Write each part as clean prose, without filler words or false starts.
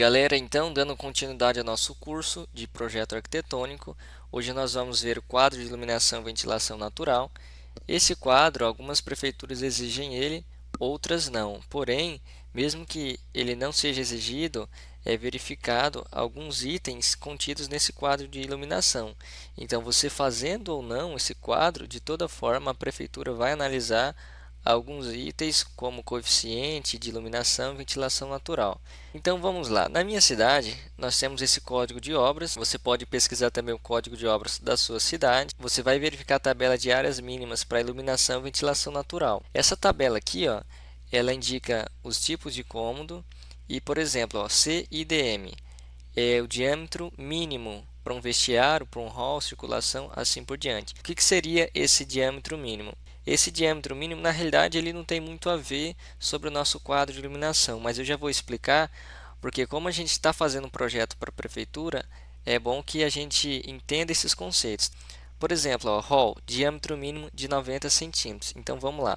galera, então dando continuidade ao nosso curso de projeto arquitetônico, hoje nós vamos ver o quadro de iluminação e ventilação natural. Esse quadro, algumas prefeituras exigem ele, outras não. Porém, mesmo que ele não seja exigido, é verificado alguns itens contidos nesse quadro de iluminação. Então, você fazendo ou não esse quadro, de toda forma a prefeitura vai analisar alguns itens como coeficiente de iluminação e ventilação natural. Então vamos lá. Na minha cidade, nós temos esse código de obras. Você pode pesquisar também o código de obras da sua cidade. Você vai verificar a tabela de áreas mínimas para iluminação e ventilação natural. Essa tabela aqui, ó, ela indica os tipos de cômodo e, por exemplo, ó, CIDM é o diâmetro mínimo para um vestiário, para um hall, circulação, assim por diante. O que seria esse diâmetro mínimo? Esse diâmetro mínimo, na realidade, ele não tem muito a ver sobre o nosso quadro de iluminação, mas eu já vou explicar, porque como a gente está fazendo um projeto para a prefeitura, é bom que a gente entenda esses conceitos. Por exemplo, ó, hall, diâmetro mínimo de 90 centímetros. Então, vamos lá.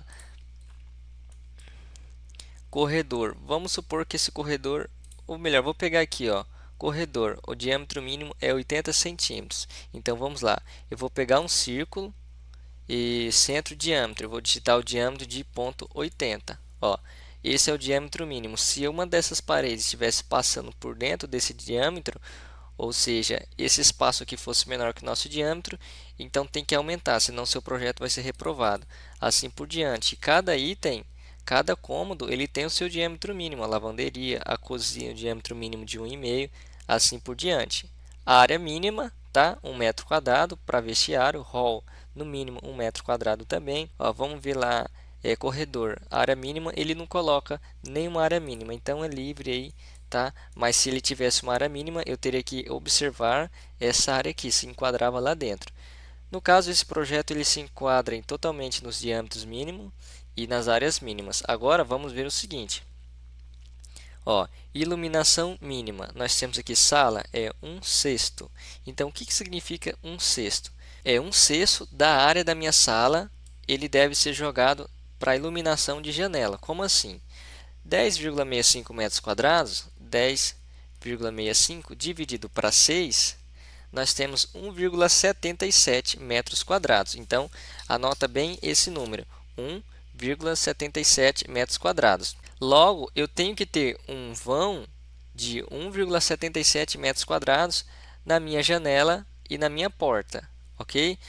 Corredor, vamos supor que esse corredor, ou melhor, vou pegar aqui, ó, corredor, o diâmetro mínimo é 80 centímetros. Então, vamos lá. Eu vou pegar um círculo e centro diâmetro, eu vou digitar o diâmetro de ponto 80. Ó, esse é o diâmetro mínimo. Se uma dessas paredes estivesse passando por dentro desse diâmetro, ou seja, esse espaço aqui fosse menor que o nosso diâmetro, então tem que aumentar, senão seu projeto vai ser reprovado. Assim por diante. Cada item, cada cômodo, ele tem o seu diâmetro mínimo. A lavanderia, a cozinha, o diâmetro mínimo de 1,5, assim por diante. A área mínima, tá? 1 metro quadrado para vestiário, hall, no mínimo 1 metro quadrado também. Ó, vamos ver lá, corredor, a área mínima, ele não coloca nenhuma área mínima, então é livre aí, tá? Mas se ele tivesse uma área mínima, eu teria que observar essa área aqui, se enquadrava lá dentro. No caso, esse projeto ele se enquadra totalmente nos diâmetros mínimos e nas áreas mínimas. Agora, vamos ver o seguinte. Ó, iluminação mínima. Nós temos aqui sala, é 1/6. Então, o que significa 1/6? É 1/6 da área da minha sala, ele deve ser jogado para iluminação de janela. Como assim? 10,65 metros quadrados, 10,65 dividido para 6, nós temos 1,77 metros quadrados. Então, anota bem esse número, 1,77 metros quadrados. Logo, eu tenho que ter um vão de 1,77 metros quadrados na minha janela e na minha porta, ok?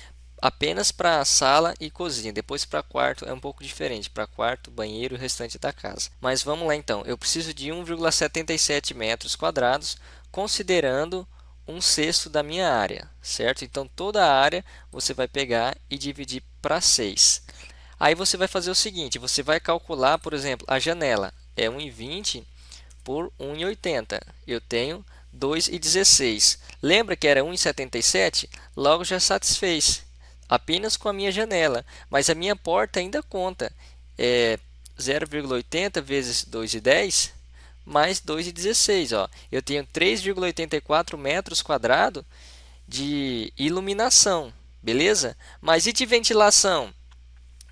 Apenas para sala e cozinha. Depois para quarto é um pouco diferente, para quarto, banheiro e o restante da casa. Mas vamos lá então, eu preciso de 1,77 metros quadrados, considerando 1/6 da minha área, certo? Então toda a área você vai pegar e dividir para 6. Aí você vai fazer o seguinte, você vai calcular, por exemplo, a janela é 1,20 por 1,80. Eu tenho 2,16. Lembra que era 1,77? Logo já satisfez apenas com a minha janela, mas a minha porta ainda conta. É 0,80 vezes 2,10 mais 2,16. Ó. Eu tenho 3,84 metros quadrados de iluminação, beleza? Mas e de ventilação?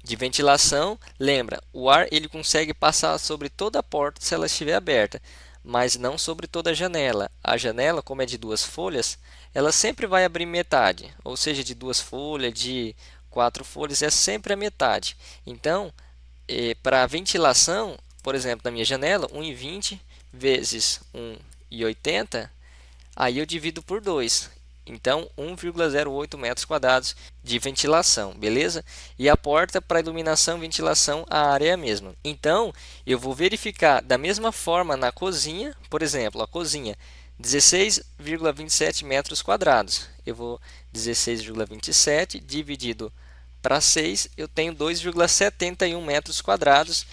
De ventilação, lembra, o ar ele consegue passar sobre toda a porta se ela estiver aberta, mas não sobre toda a janela. A janela, como é de duas folhas, ela sempre vai abrir metade, ou seja, de duas folhas, de 4 folhas, é sempre a metade. Então, para ventilação, por exemplo, na minha janela, 1,20 vezes 1,80, aí eu divido por 2. Então, 1,08 metros quadrados de ventilação, beleza? E a porta para iluminação e ventilação, a área é a mesma. Então, eu vou verificar da mesma forma na cozinha, por exemplo, a cozinha, 16,27 metros quadrados. Eu vou 16,27 dividido para 6, eu tenho 2,71 metros quadrados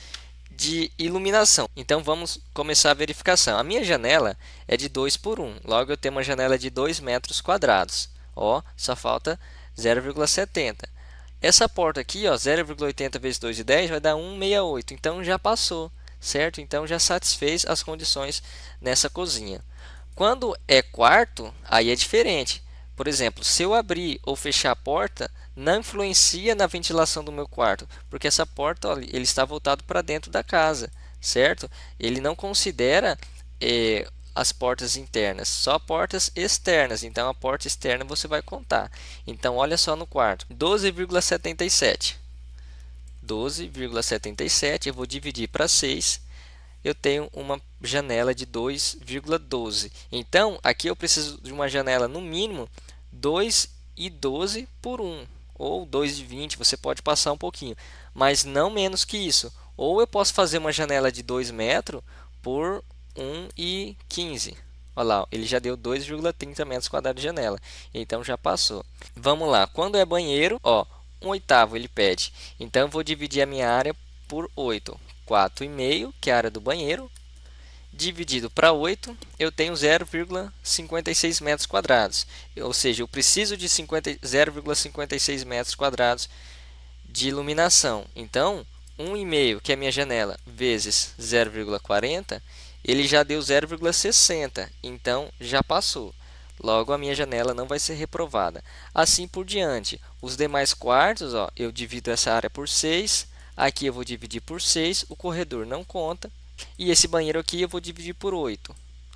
de iluminação. Então vamos começar a verificação. A minha janela é de 2 por 1, logo eu tenho uma janela de 2 metros quadrados. Ó, só falta 0,70. Essa porta aqui, ó, 0,80 vezes 2,10 vai dar 1,68. Então já passou, certo? Então já satisfez as condições nessa cozinha. Quando é quarto, aí é diferente. Por exemplo, se eu abrir ou fechar a porta, não influencia na ventilação do meu quarto, porque essa porta, ó, ele está voltado para dentro da casa, certo? Ele não considera as portas internas, só portas externas. Então a porta externa você vai contar. Então olha só no quarto, 12,77. 12,77 eu vou dividir para 6. Eu tenho uma janela de 2,12. Então, aqui eu preciso de uma janela no mínimo 2,12 por 1, ou 2,20, você pode passar um pouquinho, mas não menos que isso. Ou eu posso fazer uma janela de 2 metros por 1,15. Olha lá, ele já deu 2,30 metros quadrados de janela, então já passou. Vamos lá, quando é banheiro, ó, 1/8 ele pede. Então, eu vou dividir a minha área por 8. 4,5, que é a área do banheiro, dividido para 8, eu tenho 0,56 metros quadrados. Ou seja, eu preciso de 0,56 metros quadrados de iluminação. Então, 1,5, que é a minha janela, vezes 0,40, ele já deu 0,60. Então, já passou. Logo, a minha janela não vai ser reprovada. Assim por diante. Os demais quartos, ó, eu divido essa área por 6. Aqui eu vou dividir por 6. O corredor não conta. E esse banheiro aqui eu vou dividir por 8.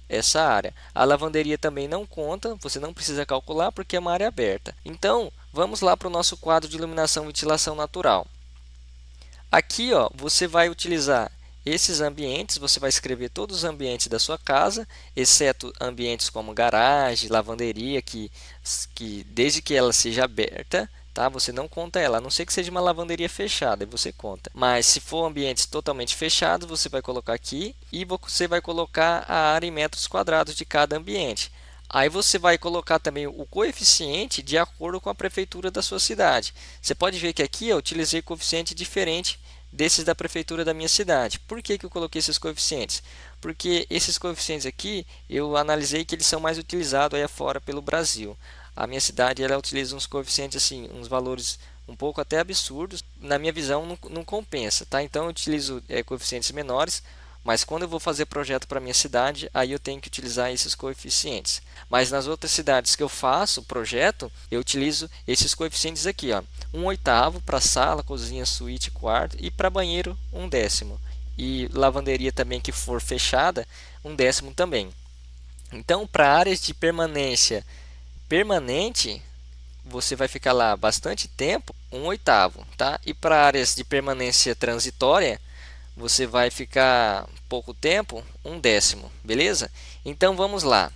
Essa área. A lavanderia também não conta. Você não precisa calcular porque é uma área aberta. Então, vamos lá para o nosso quadro de iluminação e ventilação natural. Aqui, ó, você vai utilizar esses ambientes, você vai escrever todos os ambientes da sua casa, exceto ambientes como garagem, lavanderia, que desde que ela seja aberta, tá? Você não conta ela, a não ser que seja uma lavanderia fechada, e você conta. Mas se for ambientes totalmente fechados, você vai colocar aqui e você vai colocar a área em metros quadrados de cada ambiente. Aí você vai colocar também o coeficiente de acordo com a prefeitura da sua cidade. Você pode ver que aqui eu utilizei coeficiente diferente desses da prefeitura da minha cidade. Por que eu coloquei esses coeficientes? Porque esses coeficientes aqui eu analisei que eles são mais utilizados aí afora pelo Brasil. A minha cidade ela utiliza uns coeficientes assim, uns valores um pouco até absurdos. Na minha visão não compensa, tá? Então eu utilizo coeficientes menores. Mas quando eu vou fazer projeto para minha cidade, aí eu tenho que utilizar esses coeficientes. Mas nas outras cidades que eu faço projeto, eu utilizo esses coeficientes aqui, ó. 1/8 para sala, cozinha, suíte, quarto, e para banheiro 1/10. E lavanderia também que for fechada, 1/10 também. Então, para áreas de permanência permanente, você vai ficar lá bastante tempo, 1/8, tá? E para áreas de permanência transitória, você vai ficar pouco tempo, 1/10, beleza? Então vamos lá.